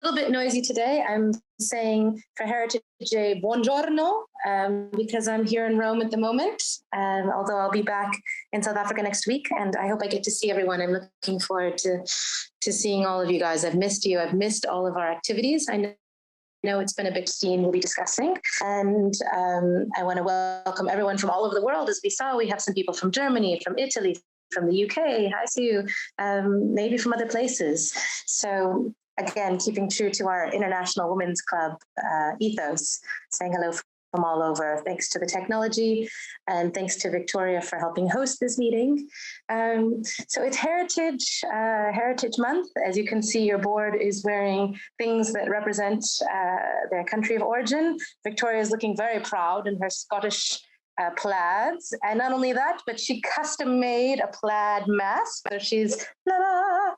little bit noisy today. I'm saying for Heritage Day, buongiorno, because I'm here in Rome at the moment, although I'll be back in South Africa next week, and I hope I get to see everyone. I'm looking forward to seeing all of you guys. I've missed you. I've missed all of our activities. I know it's been a big scene we'll be discussing, and I want to welcome everyone from all over the world. As we saw, we have some people from Germany, from Italy, from the UK, hi Sue, maybe from other places. So again, keeping true to our International Women's Club ethos, saying hello from all over. Thanks to the technology, and thanks to Victoria for helping host this meeting. So it's Heritage Month. As you can see, your board is wearing things that represent their country of origin. Victoria is looking very proud in her Scottish plaids, and not only that, but she custom made a plaid mask, so she's la la.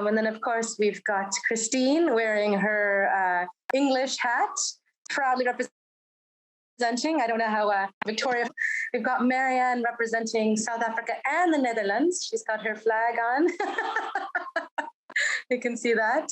And then of course we've got Christine wearing her English hat, proudly representing, I don't know how Victoria. We've got Marianne representing South Africa and the Netherlands. She's got her flag on. You can see that.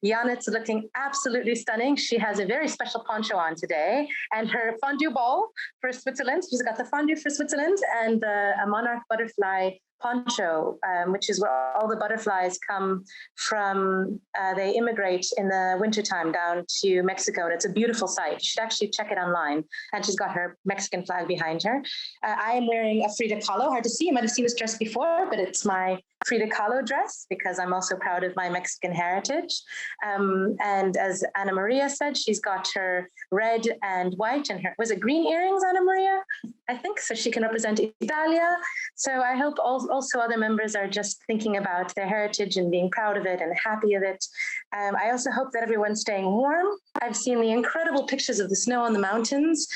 Janet's looking absolutely stunning. She has a very special poncho on today, and her fondue bowl for Switzerland. She's got the fondue for Switzerland and a monarch butterfly poncho, which is where all the butterflies come from. They immigrate in the wintertime down to Mexico, and it's a beautiful sight. You should actually check it online. And she's got her Mexican flag behind her. I am wearing a Frida Kahlo. Hard to see. You might have seen this dress before, but it's my Frida Kahlo dress because I'm also proud of my Mexican heritage. And as Anna Maria said, she's got her red and white and her, was it green earrings, Anna Maria? I think so. She can represent Italia. So I hope also other members are just thinking about their heritage and being proud of it and happy of it. I also hope that everyone's staying warm. I've seen the incredible pictures of the snow on the mountains.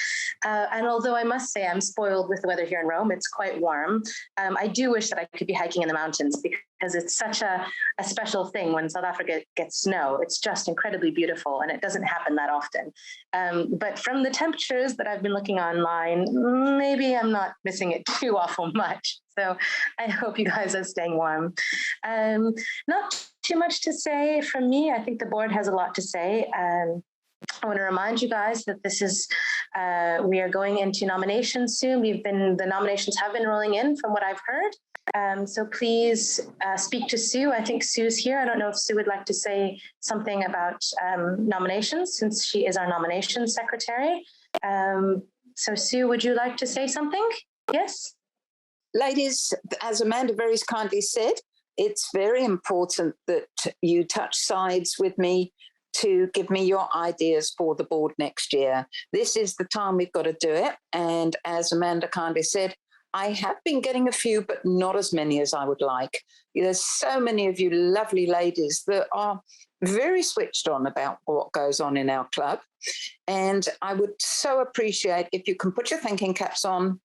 And although I must say I'm spoiled with the weather here in Rome, it's quite warm. I do wish that I could be hiking in the mountains because it's such a special thing when South Africa gets snow. It's just incredibly beautiful, and it doesn't happen that often. But from the temperatures that I've been looking online, maybe I'm not missing it too awful much. So I hope you guys are staying warm. Not too much to say from me. I think the board has a lot to say. I want to remind you guys that this is, we are going into nominations soon. The nominations have been rolling in from what I've heard. So please speak to Sue. I think Sue's here. I don't know if Sue would like to say something about nominations, since she is our nominations secretary. So Sue, would you like to say something? Yes? Ladies, as Amanda very kindly said, it's very important that you touch sides with me to give me your ideas for the board next year. This is the time we've got to do it. And as Amanda kindly said, I have been getting a few, but not as many as I would like. There's so many of you lovely ladies that are very switched on about what goes on in our club. And I would so appreciate if you can put your thinking caps on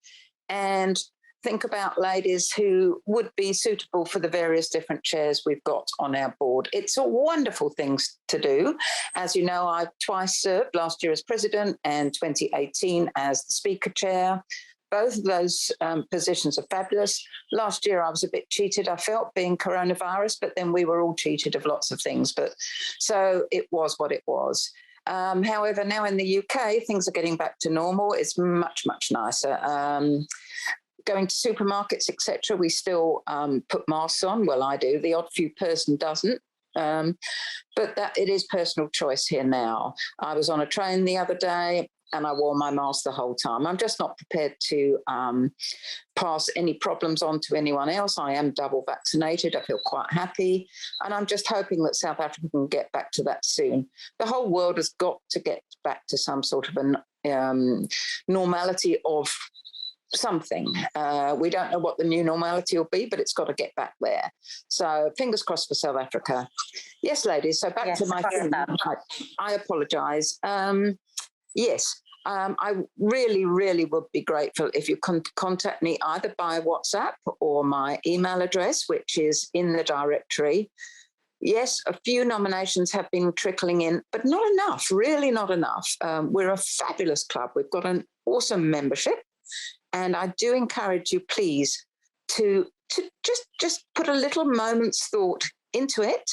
and think about ladies who would be suitable for the various different chairs we've got on our board. It's a wonderful thing to do. As you know, I've twice served, last year as president and 2018 as the speaker chair. Both of those positions are fabulous. Last year, I was a bit cheated, I felt, being coronavirus, but then we were all cheated of lots of things. But so it was what it was. However, now in the UK, things are getting back to normal. It's much, much nicer. Going to supermarkets, etc., we still put masks on. Well, I do. The odd few person doesn't. But that it is personal choice here now. I was on a train the other day and I wore my mask the whole time. I'm just not prepared to pass any problems on to anyone else. I am double vaccinated. I feel quite happy. And I'm just hoping that South Africa can get back to that soon. The whole world has got to get back to some sort of a normality of something. We don't know what the new normality will be, but it's got to get back there. So fingers crossed for South Africa. Yes, ladies. So back to my thing. I apologise. Yes, I really, really would be grateful if you can contact me either by WhatsApp or my email address, which is in the directory. Yes, a few nominations have been trickling in, but not enough, really not enough. We're a fabulous club. We've got an awesome membership. And I do encourage you, please, to just put a little moment's thought into it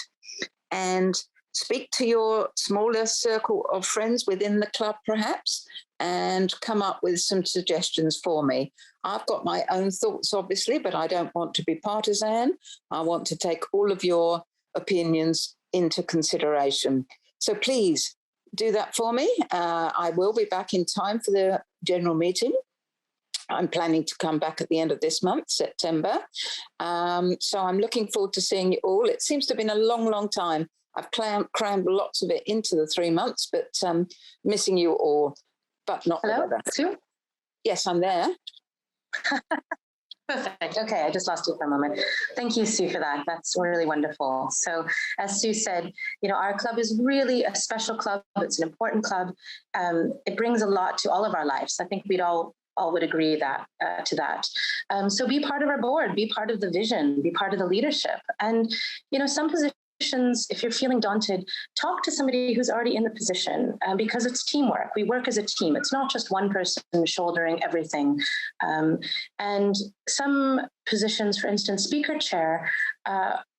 and speak to your smaller circle of friends within the club, perhaps, and come up with some suggestions for me. I've got my own thoughts, obviously, but I don't want to be partisan. I want to take all of your opinions into consideration. So please do that for me. I will be back in time for the general meeting. I'm planning to come back at the end of this month, September. So I'm looking forward to seeing you all. It seems to have been a long, long time. I've crammed lots of it into the 3 months, but missing you all, but not Hello, together. Sue? Yes, I'm there. Perfect. Okay, I just lost you for a moment. Thank you, Sue, for that. That's really wonderful. So as Sue said, our club is really a special club. It's an important club. It brings a lot to all of our lives. I think we'd all would agree to that. So be part of our board, be part of the vision, be part of the leadership. And, some positions, if you're feeling daunted, talk to somebody who's already in the position because it's teamwork. We work as a team. It's not just one person shouldering everything. And some positions, for instance, speaker chair,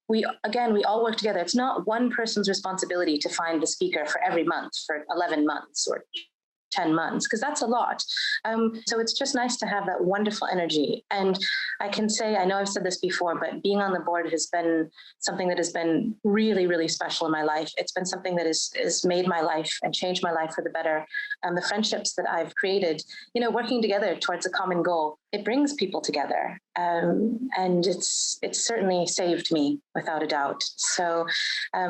we all work together. It's not one person's responsibility to find the speaker for every month for 11 months or 10 months, because that's a lot. So it's just nice to have that wonderful energy. And I can say, I know I've said this before, but being on the board has been something that has been really, really special in my life. It's been something that has made my life and changed my life for the better. The friendships that I've created, working together towards a common goal, it brings people together. And it's certainly saved me without a doubt. So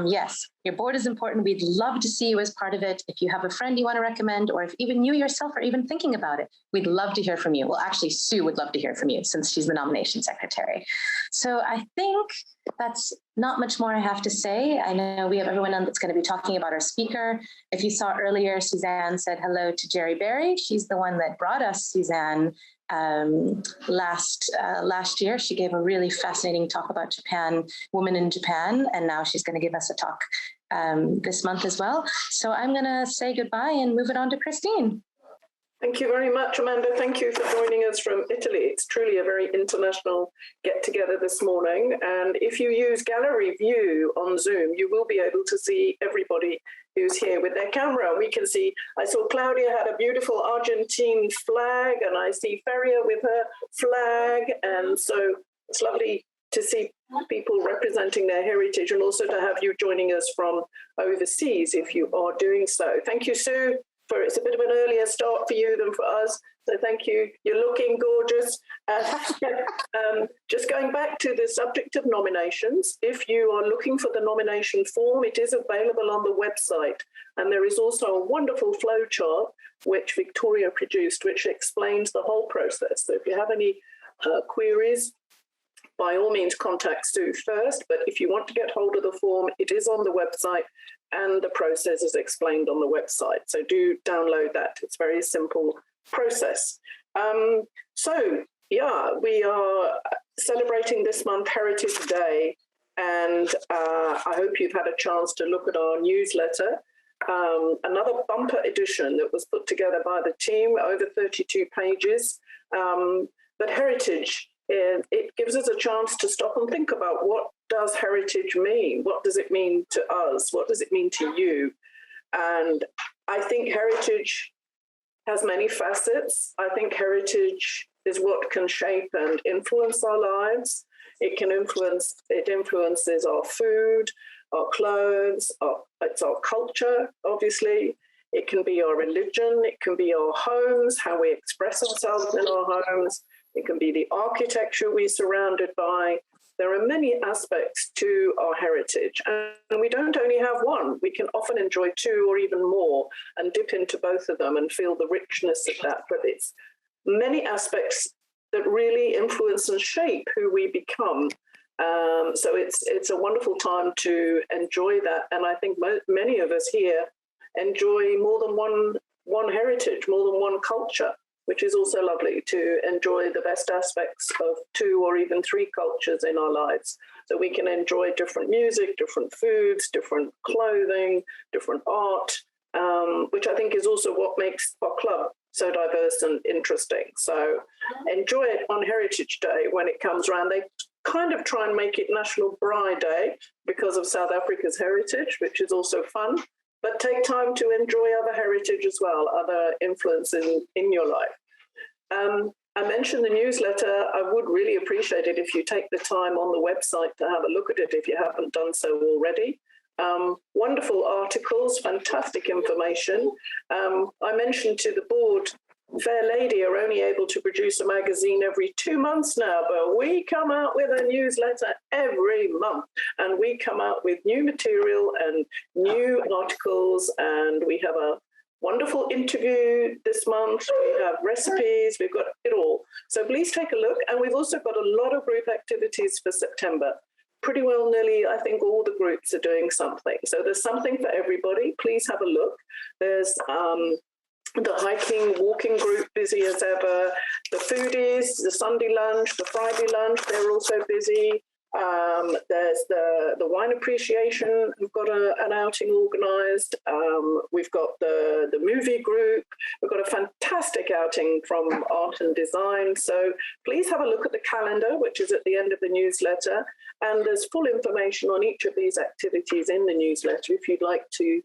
yes, your board is important. We'd love to see you as part of it. If you have a friend you want to recommend, or if even you yourself are even thinking about it, we'd love to hear from you. Well, actually, Sue would love to hear from you since she's the nomination secretary. So I think that's not much more I have to say. I know we have everyone on that's going to be talking about our speaker. If you saw earlier, Suzanne said hello to Jerry Berry. She's the one that brought us Suzanne last year. She gave a really fascinating talk about Japan, women in Japan, and now she's going to give us a talk this month as well. So I'm going to say goodbye and move it on to Christine. Thank you very much, Amanda. Thank you for joining us from Italy. It's truly a very international get-together this morning. And if you use gallery view on Zoom, you will be able to see everybody who's here with their camera. We can see, I saw Claudia had a beautiful Argentine flag, and I see Feria with her flag. And so it's lovely to see people representing their heritage, and also to have you joining us from overseas if you are doing so. Thank you, Sue. It's a bit of an earlier start for you than for us, so thank you. You're looking gorgeous. Just going back to the subject of nominations, if you are looking for the nomination form, it is available on the website, and there is also a wonderful flow chart which Victoria produced, which explains the whole process. So if you have any queries, by all means contact Sue first, but if you want to get hold of the form, it is on the website, and the process is explained on the website. So do download that. It's a very simple process. We are celebrating this month Heritage Day, and I hope you've had a chance to look at our newsletter. Another bumper edition that was put together by the team, over 32 pages. But Heritage, it gives us a chance to stop and think about what does heritage mean? What does it mean to us? What does it mean to you? And I think heritage has many facets. I think heritage is what can shape and influence our lives. It influences our food, our clothes, it's our culture, obviously. It can be our religion, it can be our homes, how we express ourselves in our homes. It can be the architecture we're surrounded by. There are many aspects to our heritage, and we don't only have one. We can often enjoy two or even more and dip into both of them and feel the richness of that. But it's many aspects that really influence and shape who we become. So it's a wonderful time to enjoy that. And I think many of us here enjoy more than one heritage, more than one culture, which is also lovely to enjoy the best aspects of two or even three cultures in our lives. So we can enjoy different music, different foods, different clothing, different art, which I think is also what makes our club so diverse and interesting. So enjoy it on Heritage Day when it comes around. They kind of try and make it National Braai Day because of South Africa's heritage, which is also fun. But take time to enjoy other heritage as well, other influence in your life. I mentioned the newsletter. I would really appreciate it if you take the time on the website to have a look at it if you haven't done so already. Wonderful articles, fantastic information. I mentioned to the board, Fair Lady are only able to produce a magazine every 2 months now, but we come out with a newsletter every month, and we come out with new material and new articles, and we have a wonderful interview this month. We have recipes, we've got it all. So please take a look. And we've also got a lot of group activities for September. Pretty well nearly, I think all the groups are doing something. So there's something for everybody. Please have a look. There's the hiking, walking group busy as ever. The foodies, the Sunday lunch, the Friday lunch, they're also busy. There's the wine appreciation. We've got an outing organised. We've got the movie group. We've got a fantastic outing from Art and Design. So please have a look at the calendar, which is at the end of the newsletter. And there's full information on each of these activities in the newsletter if you'd like to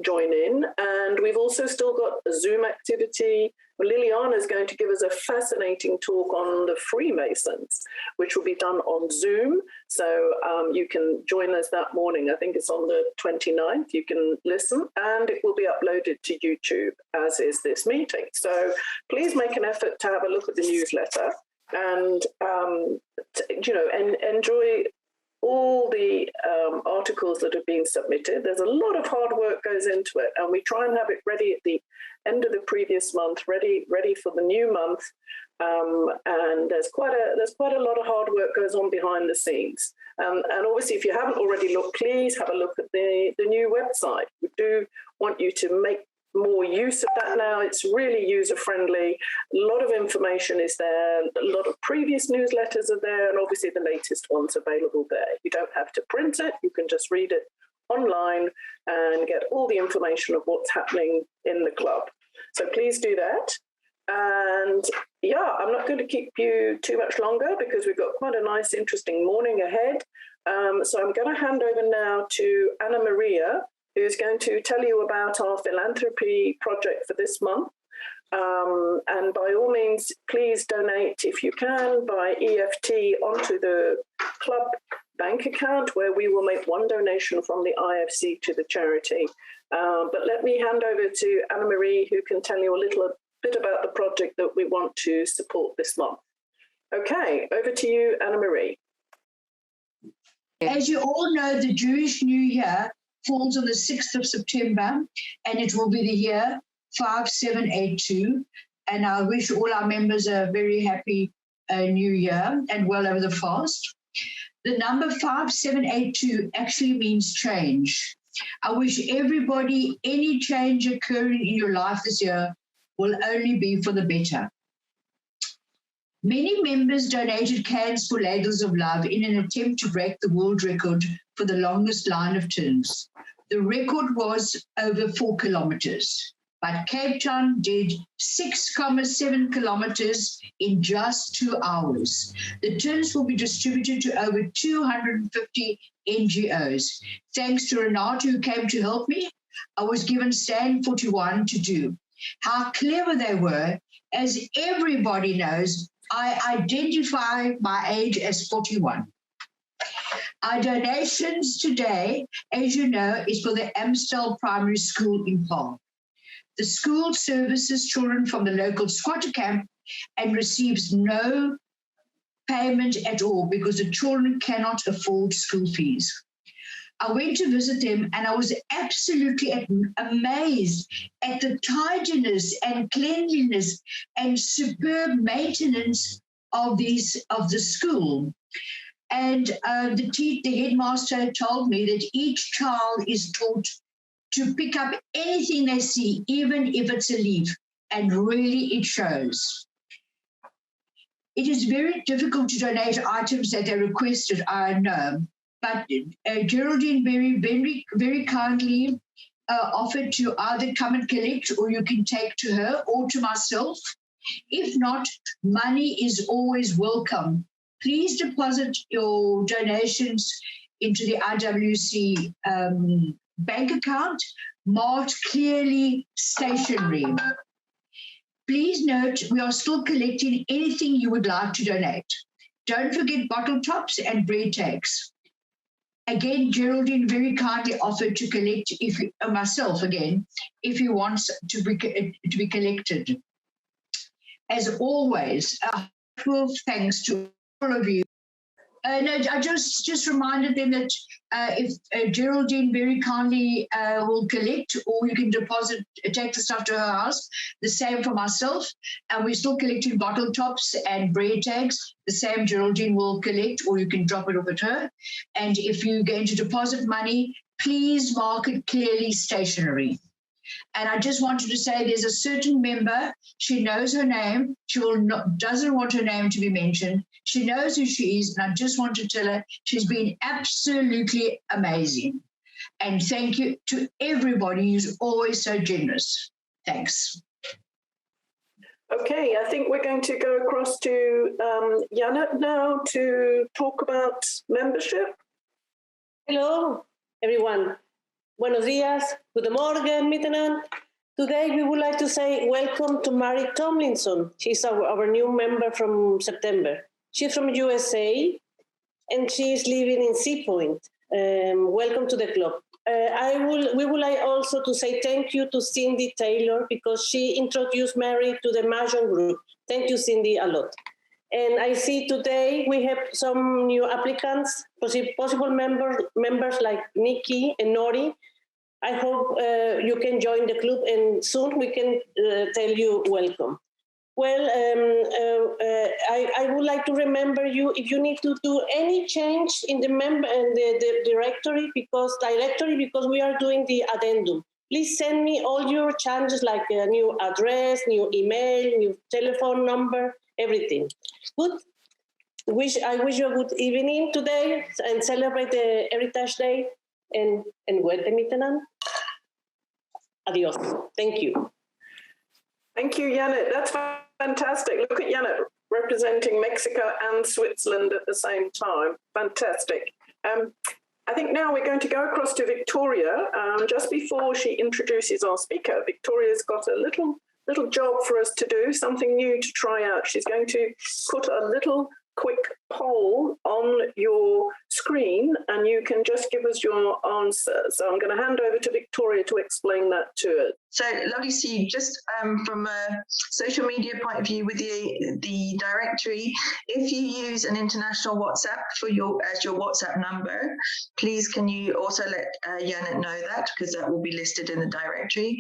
join in. And we've also still got a Zoom activity. Liliana is going to give us a fascinating talk on the Freemasons, which will be done on Zoom. So you can join us that morning. I think it's on the 29th. You can listen, and it will be uploaded to YouTube, as is this meeting. So please make an effort to have a look at the newsletter and, enjoy all the articles that have been submitted. There's a lot of hard work goes into it, and we try and have it ready at the end of the previous month, ready for the new month. And there's quite a lot of hard work goes on behind the scenes. And obviously, if you haven't already looked, please have a look at the new website. We do want you to make more use of that now. It's really user-friendly. A lot of information is there. A lot of previous newsletters are there, and obviously the latest one's available there. You don't have to print it. You can just read it online and get all the information of what's happening in the club. So please do that. And yeah, I'm not going to keep you too much longer because we've got quite a nice, interesting morning ahead. So I'm going to hand over now to Anna Maria, who's going to tell you about our philanthropy project for this month. And by all means, please donate if you can by EFT onto the club bank account, where we will make one donation from the IFC to the charity. But let me hand over to Anna Marie, who can tell you a little bit about the project that we want to support this month. Okay, over to you, Anna Marie. As you all know, the Jewish New Year falls on the 6th of September, and it will be the year 5782. And I wish all our members a very happy new year and well over the fast. The number 5782 actually means change. I wish everybody any change occurring in your life this year will only be for the better. Many members donated cans for Ladles of Love in an attempt to break the world record for the longest line of tins. The record was over 4 kilometers, but Cape Town did 6.7 kilometers in just 2 hours. The tins will be distributed to over 250 NGOs. Thanks to Renata, who came to help me, I was given stand 41 to do. How clever they were. As everybody knows, I identify my age as 41. Our donations today, as you know, is for the Amstel Primary School in Paarl. The school services children from the local squatter camp and receives no payment at all because the children cannot afford school fees. I went to visit them, and I was absolutely amazed at the tidiness and cleanliness and superb maintenance of the school. And the headmaster told me that each child is taught to pick up anything they see, even if it's a leaf, and really it shows. It is very difficult to donate items that are requested, I know. But Geraldine very kindly offered to either come and collect, or you can take to her or to myself. If not, money is always welcome please deposit your donations into the IWC bank account, marked clearly stationery. Please note, we are still collecting anything you would like to donate. Don't forget bottle tops and bread tags. Again, Geraldine very kindly offered to collect, myself again, if you want to be collected. As always, a heartfelt thanks to all of you. No, I just reminded them that if Geraldine very kindly will collect, or you can deposit, take the stuff to her house. The same for myself. And we're still collecting bottle tops and bread tags. The same Geraldine will collect, or you can drop it off at her. And if you're going to deposit money, please mark it clearly stationary. And I just wanted to say there's a certain member, she knows her name, she doesn't want her name to be mentioned. She knows who she is, and I just want to tell her she's been absolutely amazing. And thank you to everybody who's always so generous. Thanks. Okay, I think we're going to go across to Janet now to talk about membership. Hello, everyone. Buenos días, guten Morgen, miteinander. Today we would like to say welcome to Mary Tomlinson. She's our new member from September. She's from USA and she's living in Sea Point. Welcome to the club. We would like also to say thank you to Cindy Taylor because she introduced Mary to the Mahjong group. Thank you, Cindy, a lot. And I see today we have some new applicants, possible members like Nikki and Nori. I hope you can join the club and soon we can tell you welcome. Well, I would like to remember you if you need to do any change in the directory because we are doing the addendum. Please send me all your changes like a new address, new email, new telephone number, everything. Good. I wish you a good evening today and celebrate the Heritage Day and welcome miteinander. Adios. Thank you. Thank you, Janet. That's fantastic. Look at Janet representing Mexico and Switzerland at the same time. Fantastic. I think now we're going to go across to Victoria. Just before she introduces our speaker, Victoria's got a little job for us to do, something new to try out. She's going to put a little quick poll on your screen and you can just give us your answer. So I'm going to hand over to Victoria to explain that to us. So lovely to see you. Just from a social media point of view with the directory, if you use an international WhatsApp as your WhatsApp number, please can you also let Janet know that because that will be listed in the directory.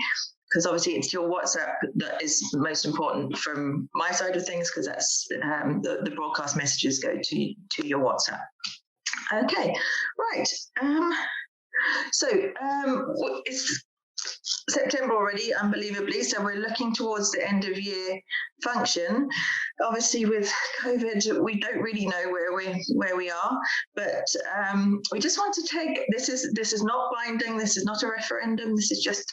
Because obviously it's your WhatsApp that is most important from my side of things, because that's the broadcast messages go to your WhatsApp. Okay, right. So it's September already, unbelievably. So we're looking towards the end of year function. Obviously, with COVID, we don't really know where we are, but we just want to take this is not binding. This is not a referendum. This is just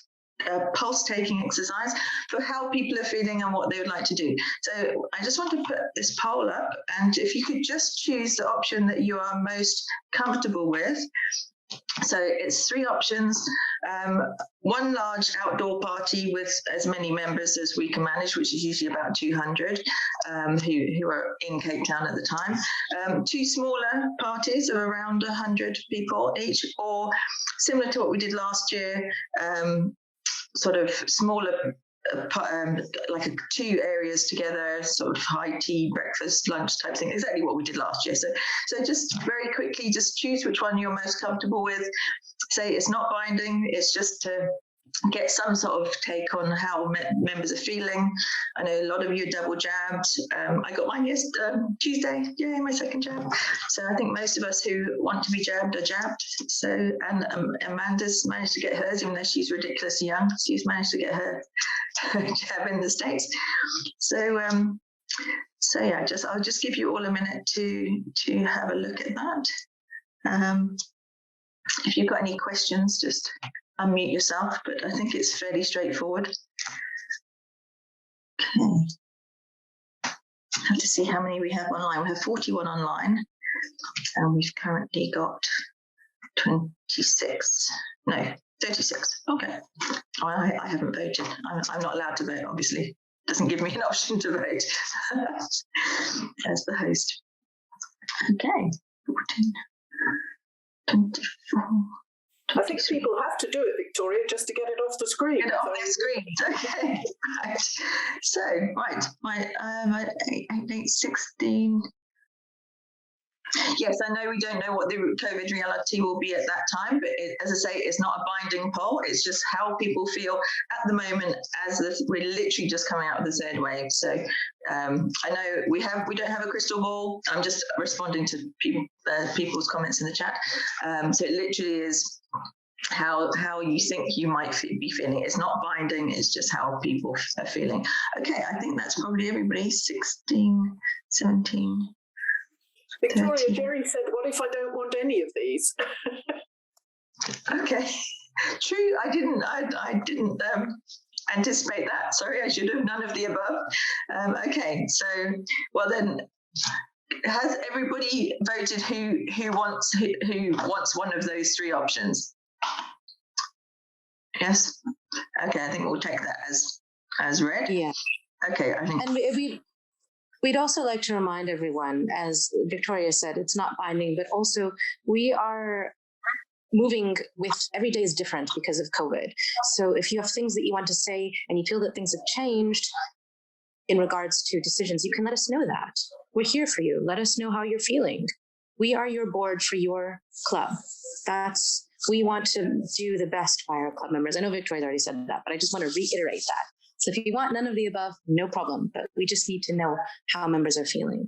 a pulse-taking exercise for how people are feeling and what they would like to do. So I just want to put this poll up, and if you could just choose the option that you are most comfortable with. So it's three options. One large outdoor party with as many members as we can manage, which is usually about 200 who are in Cape Town at the time. Two smaller parties of around 100 people each, or similar to what we did last year, sort of smaller, like two areas together, sort of high tea, breakfast, lunch type thing, exactly what we did last year. So just very quickly, just choose which one you're most comfortable with. Say it's not binding, it's just to get some sort of take on how members are feeling. I know a lot of you are double jabbed. I got mine Tuesday, yay, my second jab. So I think most of us who want to be jabbed are jabbed. So, and Amanda's managed to get hers, even though she's ridiculously young. She's managed to get her jab in the States. So yeah, I'll just give you all a minute to have a look at that. If you've got any questions, just unmute yourself, but I think it's fairly straightforward. Okay. I have to see how many we have online. We have 41 online, and we've currently got 36. No, 36. Okay. I haven't voted. I'm not allowed to vote, obviously. Doesn't give me an option to vote as the host. Okay. 14, 24. I think people have to do it, Victoria, just to get it off the screen. Get it off their screens. Okay. Right. So, my 8, 16. Yes, I know we don't know what the COVID reality will be at that time, but as I say, it's not a binding poll. It's just how people feel at the moment as we're literally just coming out of the third wave. So I know we don't have a crystal ball. I'm just responding to people's comments in the chat. So it literally is how you think you might be feeling. It's not binding. It's just how people are feeling. Okay, I think that's probably everybody. 16, 17. Victoria, 13. Jerry said, what if I don't want any of these? Okay, true. I didn't anticipate that. Sorry, I should have none of the above. Okay, so well then, has everybody voted who wants one of those three options? Yes. Okay, I think we'll take that as read. Yeah. Okay, I think. And we'd also like to remind everyone, as Victoria said, it's not binding, but also we are moving with every day is different because of COVID. So if you have things that you want to say and you feel that things have changed in regards to decisions, you can let us know that. We're here for you. Let us know how you're feeling. We are your board for your club. We want to do the best by our club members. I know Victoria's already said that, but I just want to reiterate that. So if you want none of the above, no problem, but we just need to know how members are feeling.